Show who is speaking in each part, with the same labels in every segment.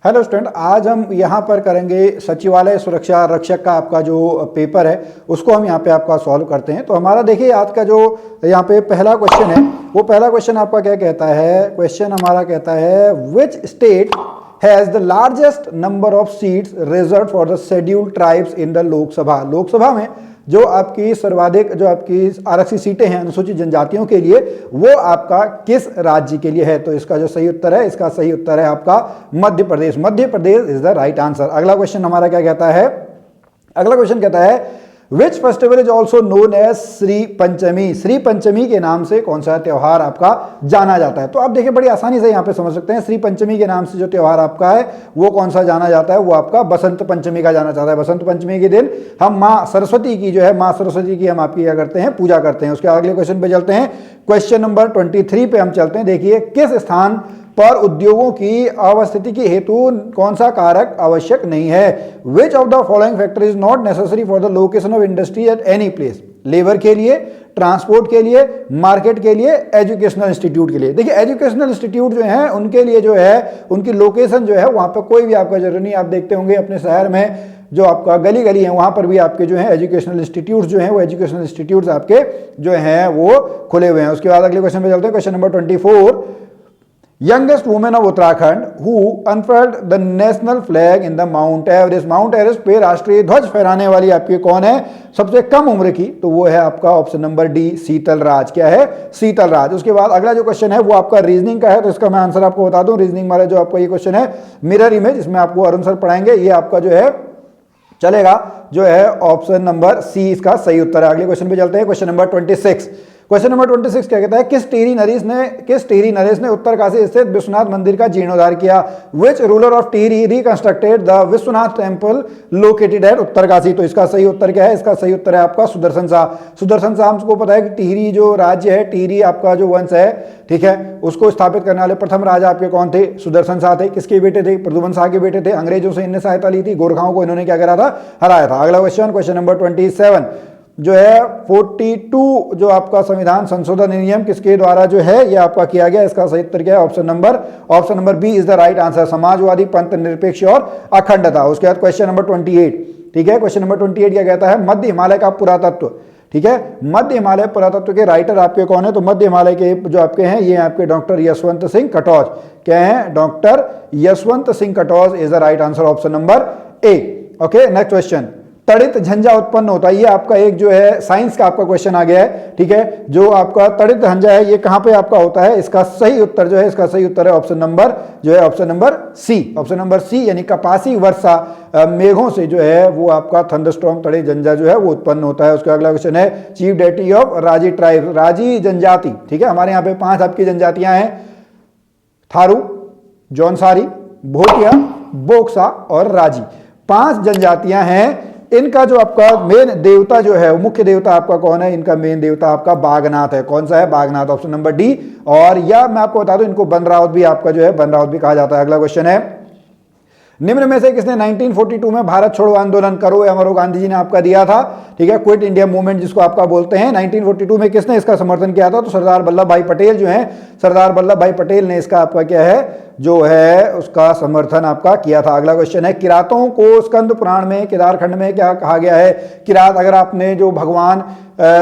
Speaker 1: Hello student, आज हम यहाँ पर करेंगे सचिवालय सुरक्षा रक्षक का आपका जो पेपर है उसको हम यहाँ पे आपका सॉल्व करते हैं। तो हमारा देखिए आज का जो यहाँ पे पहला क्वेश्चन है वो पहला क्वेश्चन आपका क्या कहता है। क्वेश्चन हमारा कहता है which state has the largest number of seats reserve for the scheduled tribes in the Lok Sabha. Lok Sabha में जो आपकी सर्वाधिक जो आपकी आरक्षित सीटें हैं अनुसूचित जनजातियों के लिए वो आपका किस राज्य के लिए है। तो इसका जो सही उत्तर है, इसका सही उत्तर है आपका Madhya Pradesh. Madhya Pradesh is the right answer. अगला क्वेश्चन हमारा क्या कहता है, अगला क्वेश्चन कहता है which festival is also known as Shri Panchami. Shri Panchami के नाम से कौन सा त्योहार आपका जाना जाता है। तो आप देखिए बड़ी आसानी से यहाँ पे समझ सकते हैं। श्री पंचमी के नाम से जो त्योहार आपका है वो कौन सा जाना जाता है, वो आपका बसंत पंचमी का जाना जाता है। बसंत पंचमी के दिन हम माँ सरस्वती की जो है, माँ सरस्वती की हम आपकी क्या करते हैं, पूजा करते हैं। उसके अगले क्वेश्चन पे चलते हैं। क्वेश्चन नंबर 23 पे हम चलते हैं। देखिए किस स्थान पर उद्योगों की अवस्थिति के हेतु कौन सा कारक आवश्यक नहीं है। Which of the following factor is not necessary for the location of industry at any place. Labour के लिए, ट्रांसपोर्ट के लिए, मार्केट के लिए, एजुकेशनल इंस्टीट्यूट के लिए। देखिए एजुकेशनल इंस्टीट्यूट जो है उनके लिए जो है उनकी लोकेशन जो है वहां पर कोई भी आपका जरूरी नहीं। आप देखते होंगे अपने शहर में जो आपका गली गली है वहां पर भी आपके जो है एजुकेशनल इंस्टीट्यूट जो है वो एजुकेशनल इंस्टीट्यूट आपके जो हैं वो खुले हुए हैं। उसके बाद अगले क्वेश्चन पे चलते हैं। Question number 24, youngest women of Uttarakhand who unfurled the national flag in the Mount Everest. Mount Everest पे राष्ट्रीय ध्वज फहराने वाली आपकी कौन है सबसे कम उम्र की, तो वो है आपका ऑप्शन नंबर डी शीतल राज। क्या है, शीतल राज। उसके बाद अगला जो क्वेश्चन है वो आपका रीजनिंग का है, तो इसका मैं आंसर आपको बता दूं। रीजनिंग वाला जो आपका ये क्वेश्चन है मिरर इमेज, इसमें आपको अरुण सर पढ़ाएंगे। ये आपका जो है चलेगा जो है ऑप्शन नंबर सी इसका सही उत्तर है। अगले क्वेश्चन पे चलते हैं। Question number 26। क्वेश्चन नंबर 26 क्या कहता है, किस टिहरी नरेश ने उत्तरकाशी स्थित विश्वनाथ मंदिर का जीर्णोद्धार किया। Which ruler of Tehri reconstructed the Vishwanath temple located at Uttarkashi. तो इसका सही उत्तर क्या है, इसका सही उत्तर है आपका सुदर्शन शाह। सुदर्शन शाह हमको पता है कि टिहरी जो राज्य है, टिहरी आपका जो वंश है, ठीक है, उसको स्थापित करने वाले प्रथम राजा आपके कौन थे, सुदर्शन शाह थे। किसके बेटे थे, प्रद्युम्न शाह के बेटे थे। अंग्रेजों से इनने सहायता ली थी, गोरखाओं को इन्होंने क्या करा था, हराया था। अगला क्वेश्चन, क्वेश्चन नंबर 27 जो है 42 जो आपका संविधान संशोधन नियम किसके द्वारा जो है ये आपका किया गया। इसका सही उत्तर क्या है, option number B is the right answer. समाजवादी, पंथ निरपेक्ष और अखंडता। उसके बाद क्वेश्चन नंबर 28, ठीक है, क्वेश्चन नंबर 28 क्या कहता है, मध्य हिमालय का पुरातत्व, ठीक है, मध्य हिमालय पुरातत्व के राइटर आपके कौन है। तो मध्य हिमालय के जो आपके हैं ये आपके डॉक्टर यशवंत सिंह कटौज। क्या है, doctor Yashwant Singh Kathoch is the right answer, option number A. Okay, next question, तड़ित झंझा उत्पन्न होता है। ये आपका एक जो है साइंस का आपका क्वेश्चन आ गया है, ठीक है। जो आपका तड़ित झंझा है ये कहां पे आपका होता है। इसका सही उत्तर जो है, इसका सही उत्तर है ऑप्शन नंबर जो है option number C. Option number C यानी कपासी वर्षा मेघों से जो है वो आपका थंडरस्टॉर्म तड़ित झंझा जो है वो उत्पन्न होता है। उसका अगला क्वेश्चन है चीफ डेटी ऑफ राजी ट्राइब। राजी जनजाति, ठीक है, हमारे यहाँ पे 5 आपकी जनजातियां हैं, थारू, जौनसारी, भोटिया, बोक्सा और राजी। 5 जनजातियां हैं। इनका जो आपका मेन देवता जो है, मुख्य देवता आपका कौन है, इनका मेन देवता आपका बागनाथ है। कौन सा है, बागनाथ, ऑप्शन नंबर डी। और या मैं आपको बता दूं इनको बनरावत भी आपका जो है बनरावत भी कहा जाता है। अगला क्वेश्चन है, निम्न में से किसने 1942 में भारत छोड़ो आंदोलन करो या मरो गांधी जी ने आपका दिया था, ठीक है, क्विट इंडिया मूवमेंट जिसको आपका बोलते हैं। 1942 में किसने इसका समर्थन किया था, तो सरदार वल्लभ भाई पटेल जो हैं, सरदार वल्लभ भाई पटेल ने इसका आपका क्या है जो है उसका समर्थन आपका किया था। अगला क्वेश्चन है, किरातों को स्कंद पुराण में केदारखंड में क्या कहा गया है। किरात, अगर आपने जो भगवान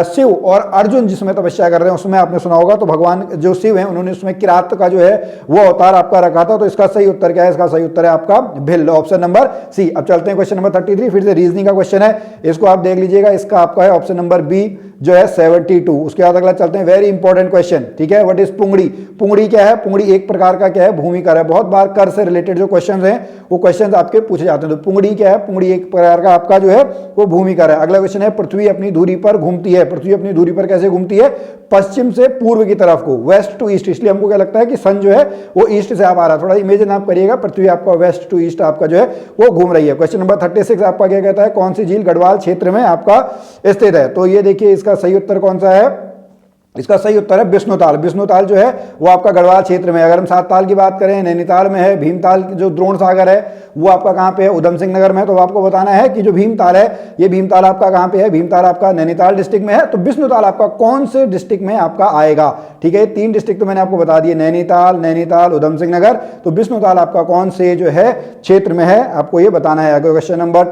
Speaker 1: शिव और अर्जुन जिसमें तपस्या कर रहे हैं उसमें आपने सुना होगा, तो भगवान जो शिव हैं उन्होंने उसमें किरात का जो है वो अवतार आपका रखा था। तो इसका सही उत्तर क्या है, इसका सही उत्तर है आपका भिल्ल, ऑप्शन नंबर सी। अब चलते हैं क्वेश्चन नंबर 33, फिर से रीजनिंग का क्वेश्चन है, इसको आप देख लीजिएगा। इसका आपका है ऑप्शन नंबर बी जो है 72। उसके बाद अगला चलते हैं, वेरी इंपॉर्टेंट क्वेश्चन, ठीक है, व्हाट इज पुंगड़ी। पुंगड़ी क्या है, पुंगड़ी एक प्रकार का क्या है, भूमिकर है। बहुत बार कर से रिलेटेड जो क्वेश्चन हैं वो क्वेश्चन आपके पूछे जाते हैं। तो पुंगड़ी क्या है, पुंगड़ी एक प्रकार का आपका जो है वो भूमिकर है। अगला क्वेश्चन है, पृथ्वी अपनी धुरी पर घूमती है। पृथ्वी अपनी धुरी पर कैसे घूमती है, पश्चिम से पूर्व की तरफ को, वेस्ट टू ईस्ट। इसलिए हमको क्या लगता है कि सन जो है वो ईस्ट से आप आ रहा है। थोड़ा इमेजिन आप करिएगा, पृथ्वी आपका वेस्ट टू ईस्ट आपका जो है वो घूम रही है। क्वेश्चन नंबर 36 आपका क्या कहता है, कौन सी झील गढ़वाल क्षेत्र में आपका स्थित है। तो ये देखिए इसका सही उत्तर कौन सा है, इसका सही उत्तर है बिश्नोताल। बिश्नोताल जो है वो आपका गढ़वाल क्षेत्र में है। अगर हम सातताल की बात करें, नैनीताल में है। भीमताल जो द्रोण सागर है वो आपका कहाँ पे है? उधम सिंह नगर में। तो आपको बताना है कि जो भीमताल है, ये भीमताल आपका कहाँ पे है? भीमताल आपका नैनीताल डिस्ट्रिक्ट में है। तो बिश्नोताल आपका कौन से डिस्ट्रिक्ट में आपका आएगा? ठीक है, 3 डिस्ट्रिक्ट तो मैंने आपको बता दिए, नैनीताल, नैनीताल, उधम सिंह नगर। तो बिश्नोताल आपका कौन से जो है क्षेत्र में है, आपको ये बताना है। Question number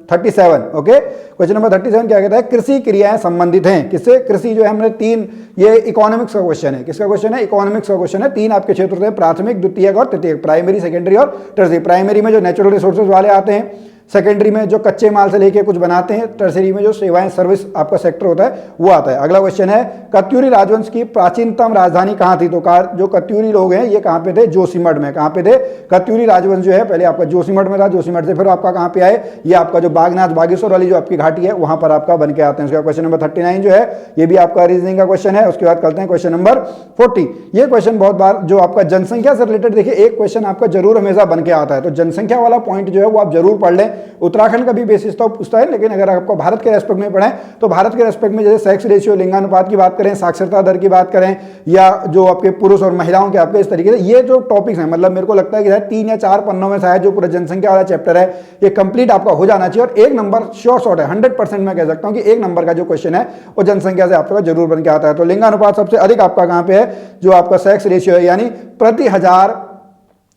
Speaker 1: 37। Okay, question number 37 क्या कहता है? कृषि क्रियाएं संबंधित हैं किससे? कृषि जो है हमने 3, ये इकोनॉमिक्स का क्वेश्चन है। किसका क्वेश्चन है? इकोनॉमिक्स का क्वेश्चन है। 3 आपके क्षेत्र होते हैं, प्राथमिक, द्वितीयक और तृतीयक, प्राइमरी, सेकेंडरी और टर्सरी। प्राइमरी में जो नेचुरल रिसोर्सेज वाले आते हैं, सेकेंडरी में जो कच्चे माल से लेके कुछ बनाते हैं, टर्सरी में जो सेवाएं सर्विस आपका सेक्टर होता है वो आता है। अगला क्वेश्चन है, कत्यूरी राजवंश की प्राचीनतम राजधानी कहाँ थी? तो जो कत्यूरी लोग हैं ये कहाँ पे थे? जोशीमठ में। कहाँ पे थे? कत्यूरी राजवंश जो है पहले आपका जोशीमठ में था, जोशीमठ से फिर आपका कहाँ पे आए? ये आपका जो बागनाथ बागेश्वर वाली जो आपकी घाटी है वहां पर आपका बन के आते हैं। उसका क्वेश्चन नंबर 39 जो है ये भी आपका रीजनिंग का क्वेश्चन है। उसके बाद करते हैं क्वेश्चन नंबर 40। ये क्वेश्चन बहुत बार जो आपका जनसंख्या से रिलेटेड, देखिए एक क्वेश्चन आपका जरूर हमेशा बन के आता है, तो जनसंख्या वाला पॉइंट जो है वो आप जरूर पढ़ लें। उत्तराखंड का भी बेसिस तो पूछता है, लेकिन अगर आपको भारत के रेस्पेक्ट में पढ़ें तो भारत के रेस्पेक्ट में जैसे सेक्स रेशियो, लिंगानुपात की बात करें, साक्षरता दर की बात करें, या जो आपके पुरुष और महिलाओं के आपके इस तरीके से ये जो टॉपिक्स हैं, मतलब मेरे को लगता है कि 3 या 4 पन्नों में शायद जो पूरा जनसंख्या वाला चैप्टर है ये कंप्लीट आपका हो जाना चाहिए। और 1 नंबर श्योर शॉट है, 100% मैं कह सकता हूं कि 1 नंबर का जो क्वेश्चन है वो जनसंख्या से आपका जरूर बन के आता है। तो लिंगानुपात सबसे अधिक आपका कहां पे है? जो आपका सेक्स रेशियो है, यानी प्रति 1000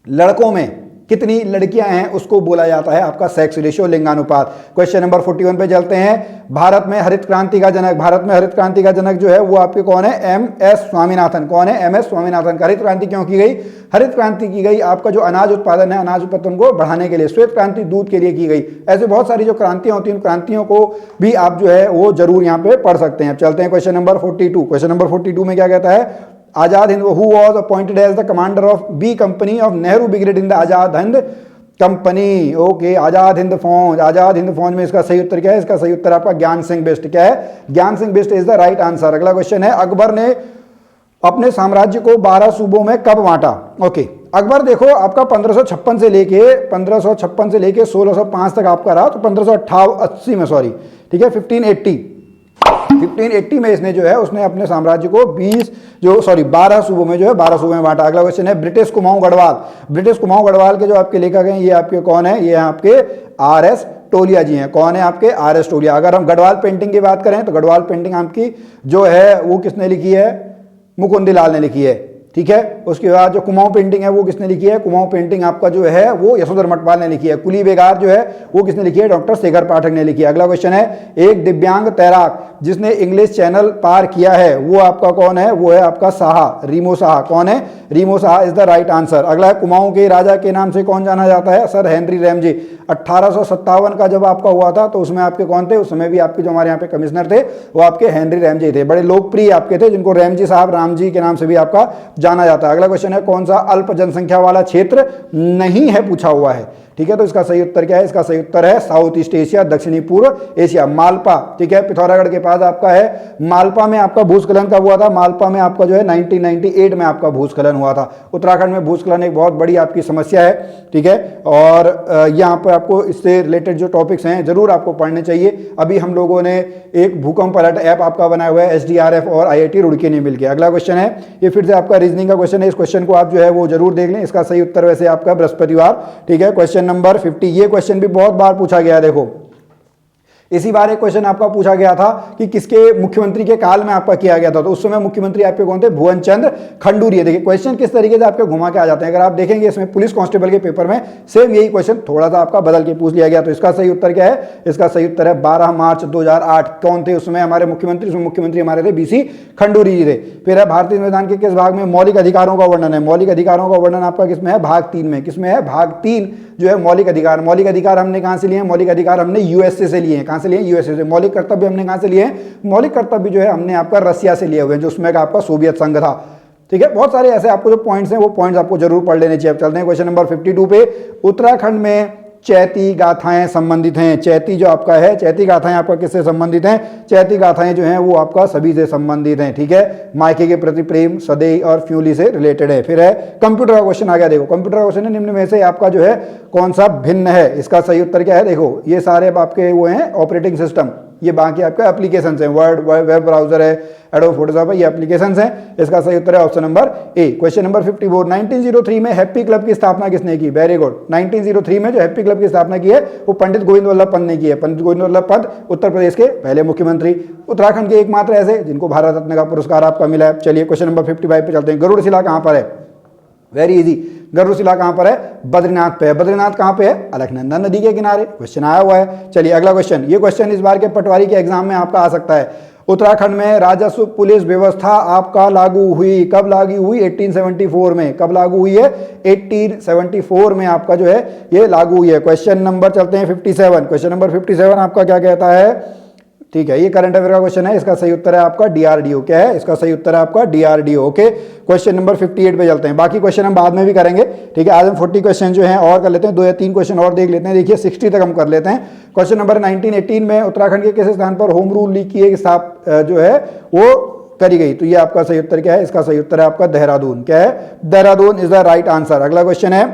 Speaker 1: लड़कों में कितनी लड़कियां हैं उसको बोला जाता है आपका सेक्स रेशियो, लिंगानुपात। क्वेश्चन नंबर 41 पे चलते हैं। भारत में हरित क्रांति का जनक, भारत में हरित क्रांति का जनक जो है वो आपके कौन है? MS स्वामीनाथन। कौन है? MS स्वामीनाथन। हरित क्रांति क्यों की गई? हरित क्रांति की गई आपका जो अनाज उत्पादन है, अनाज उत्पादन को बढ़ाने के लिए। श्वेत क्रांति दूध के लिए की गई। ऐसे बहुत सारी जो क्रांतियां होती हैं, उन क्रांतियों को भी आप जो है वो जरूर यहाँ पे पढ़ सकते हैं। चलते हैं क्वेश्चन नंबर 42। क्वेश्चन नंबर 42 में क्या कहता है? Azad Hind, who was appointed as the commander of B company of Nehru brigade in the Azad Hind company. ओके, आजाद हिंद फौज। आजाद हिंद फौज में इसका सही उत्तर क्या है? इसका सही उत्तर आपका ज्ञान सिंह बिष्ट। क्या है? ज्ञान Singh Bisht is the right answer. अगला क्वेश्चन है, अकबर ने अपने साम्राज्य को 12 सूबों में कब बांटा? ओके, अकबर देखो आपका 1556 से लेके 1605 तक आपका रहा, तो 1580 में, सॉरी, ठीक है, 1580 में इसने जो है उसने अपने साम्राज्य को 12 सूबों में जो है 12 सूबों में बांटा। अगला क्वेश्चन है, ब्रिटिश कुमाऊं गढ़वाल। ब्रिटिश कुमाऊं गढ़वाल के जो आपके लेखक हैं ये आपके कौन है? ये आपके RS टोलिया जी हैं। कौन है? आपके RS टोलिया। अगर हम गढ़वाल पेंटिंग की बात करें तो गढ़वाल पेंटिंग आपकी जो है वो किसने लिखी है? मुकुंदलाल ने लिखी है। ठीक है, उसके बाद जो कुमाऊं पेंटिंग है वो किसने लिखी है? कुमाऊं पेंटिंग आपका जो है वो यशोधर मटवाल ने लिखी है। कुली बेगार जो है वो किसने लिखी है? डॉक्टर शेखर पाठक ने लिखी है। अगला क्वेश्चन है, एक दिव्यांग तैराक जिसने इंग्लिश चैनल पार किया है वो आपका कौन है? वो है आपका साहा, रीमो साहा। कौन है? Rimo Saha is the right answer. अगला है, कुमाऊं के राजा के नाम से कौन जाना जाता है? Sir Henry Ramsay. 1857 का जब आपका हुआ था तो उसमें आपके कौन थे? उस समय भी आपके जो हमारे यहाँ पे कमिश्नर थे वो आपके हेनरी रैमजे थे। बड़े लोकप्रिय आपके थे, जिनको रैमजी साहब, रामजी के नाम से भी आपका जाना जाता है। अगला क्वेश्चन है, कौन सा अल्प जनसंख्या वाला क्षेत्र नहीं है पूछा हुआ है? ठीक है, तो इसका सही उत्तर क्या है? इसका सही उत्तर है साउथ ईस्ट एशिया, दक्षिणी पूर्व एशिया, मालपा। ठीक है, पिथौरागढ़ के पास आपका है मालपा में आपका भूस्खलन कब हुआ था? मालपा में आपका जो है 1998 में आपका भूस्खलन हुआ था। उत्तराखंड में भूस्खलन एक बहुत बड़ी आपकी समस्या है। ठीक है, और यहाँ पर आपको इससे रिलेटेड जो टॉपिक्स हैं जरूर आपको पढ़ने चाहिए। अभी हम लोगों ने एक भूकंप अलर्ट ऐप आपका बनाया हुआ है, SDRF और IIT रुड़की ने मिलकर। अगला क्वेश्चन है, ये फिर से आपका रीजनिंग का क्वेश्चन है। इस क्वेश्चन को आप जो है वो जरूर देख लें। इसका सही उत्तर वैसे आपका बृहस्पतिवार। ठीक है, क्वेश्चन नंबर 50। ये क्वेश्चन भी बहुत बार पूछा गया है। देखो, इसी बार एक क्वेश्चन आपका पूछा गया था कि किसके मुख्यमंत्री के काल में आपका किया गया था, तो उस समय मुख्यमंत्री आपके कौन थे? भुवन चंद्र खंडूरी। देखिए क्वेश्चन किस तरीके से आपके घुमा के आ जाते हैं। अगर आप देखेंगे इसमें पुलिस कांस्टेबल के पेपर में सेम यही क्वेश्चन थोड़ा सा आपका बदल के पूछ लिया गया। तो इसका सही उत्तर क्या है? इसका सही उत्तर है 12 मार्च 2008। कौन थे उस समय हमारे मुख्यमंत्री? उसमें मुख्यमंत्री हमारे थे BC खंडूरी जी थे। फिर है, भारतीय संविधान के किस भाग में मौलिक अधिकारों का वर्णन है? मौलिक अधिकारों का वर्णन आपका किसमें है? भाग 3 में। किसमें है? भाग 3 जो है मौलिक अधिकार। मौलिक अधिकार हमने कहां से लिए हैं? मौलिक अधिकार हमने USA से लिए हैं। कहां से लिए? USA से। मौलिक कर्तव्य हमने कहां से लिए हैं? मौलिक कर्तव्य जो है हमने आपका रसिया से लिए हुए हैं, जो उसमें का आपका सोवियत संघ था। ठीक है, बहुत सारे ऐसे आपको जो पॉइंट्स हैं वो पॉइंट्स आपको जरूर पढ़ लेने चाहिए। चलते हैं क्वेश्चन नंबर 52 पे। उत्तराखंड में चैती गाथाएं संबंधित हैं। चैती जो आपका है, चैती गाथाएं आपका किससे संबंधित हैं? चैती गाथाएं जो हैं वो आपका सभी से संबंधित हैं। ठीक है, मायके के प्रति प्रेम, सदैई और फ्यूली से रिलेटेड है। फिर है, कंप्यूटर का क्वेश्चन आ गया। देखो, कंप्यूटर का क्वेश्चन है, निम्न में से आपका जो है कौन सा भिन्न है? इसका सही उत्तर क्या है? देखो, ये सारे आपके वो हैं ऑपरेटिंग सिस्टम। ये बाकी आपका एप्लीकेशन है, वर्ड, वेब ब्राउजर है, एडोब फोटोशॉप है, ये एप्लीकेशंस हैं। इसका सही उत्तर है ऑप्शन नंबर ए। क्वेश्चन नंबर 54, 1903 में हैप्पी क्लब की स्थापना किसने की? Very good. 1903 में जो हैप्पी क्लब की स्थापना की है वो पंडित गोविंद वल्लभ पंत ने की है। पंडित गोविंद वल्लभ पंत उत्तर प्रदेश के पहले मुख्यमंत्री, उत्तराखंड के एकमात्र ऐसे जिनको भारत रत्न का पुरस्कार आपका मिला है। चलिए क्वेश्चन नंबर 55 पे चलते हैं। गरुड़शिला कहां पर है? वेरी इजी, गरुड़शिला कहां पर है? बद्रीनाथ पे है। बद्रीनाथ कहां पे है? अलकनंदा नदी के किनारे। क्वेश्चन आया हुआ है। चलिए अगला क्वेश्चन, ये क्वेश्चन इस बार के पटवारी के एग्जाम में आपका आ सकता है। उत्तराखंड में राजस्व पुलिस व्यवस्था आपका लागू हुई, कब लागू हुई? 1874 में। कब लागू हुई है? 1874 में आपका जो है ये लागू हुई है। क्वेश्चन नंबर चलते हैं 57। क्वेश्चन नंबर 57 आपका क्या कहता है? ठीक है, ये करंट अफेयर का क्वेश्चन है। इसका सही उत्तर है आपका डीआरडीओ। क्या है इसका सही उत्तर? है आपका डीआरडीओ। ओके, क्वेश्चन नंबर 58 पे चलते हैं। बाकी क्वेश्चन हम बाद में भी करेंगे। ठीक है, आज हम 40 क्वेश्चन जो हैं और कर लेते हैं, 2 या 3 क्वेश्चन और देख लेते हैं। देखिए 60 तक हम कर लेते हैं। क्वेश्चन नंबर 1918 में उत्तराखंड के किस स्थान पर होम रूल लीग की एक जो है वो करी गई? तो ये आपका सही उत्तर क्या है? इसका सही उत्तर है आपका देहरादून। क्या है? Dehradun is the right answer. अगला क्वेश्चन है,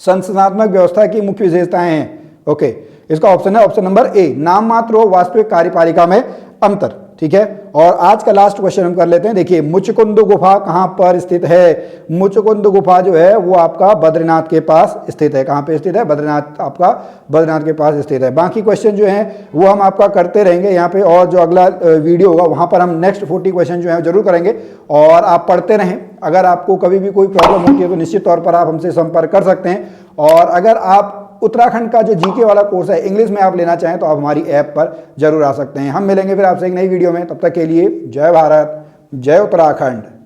Speaker 1: संस्थात्मक व्यवस्था की मुख्य विशेषताएं हैं। ओके, इसका ऑप्शन है ऑप्शन नंबर ए, नाम मात्र और वास्तविक कार्यपालिका में अंतर। ठीक है, और आज का लास्ट क्वेश्चन हम कर लेते हैं। देखिए मुचकुंद गुफा कहां पर स्थित है? मुचकुंद गुफा जो है वो आपका बद्रीनाथ के पास स्थित है। कहां पे स्थित है? बद्रीनाथ, आपका बद्रीनाथ के पास स्थित है। बाकी क्वेश्चन जो हैं वो हम आपका करते रहेंगे यहाँ पे, और जो अगला वीडियो होगा वहां पर हम नेक्स्ट 40 क्वेश्चन जो है जरूर करेंगे। और आप पढ़ते रहें। अगर आपको कभी भी कोई प्रॉब्लम होती है तो निश्चित तौर पर आप हमसे संपर्क कर सकते हैं। और अगर आप उत्तराखंड का जो जीके वाला कोर्स है इंग्लिश में आप लेना चाहें तो आप हमारी ऐप पर जरूर आ सकते हैं। हम मिलेंगे फिर आपसे एक नई वीडियो में। तब तक के लिए जय भारत, जय उत्तराखंड।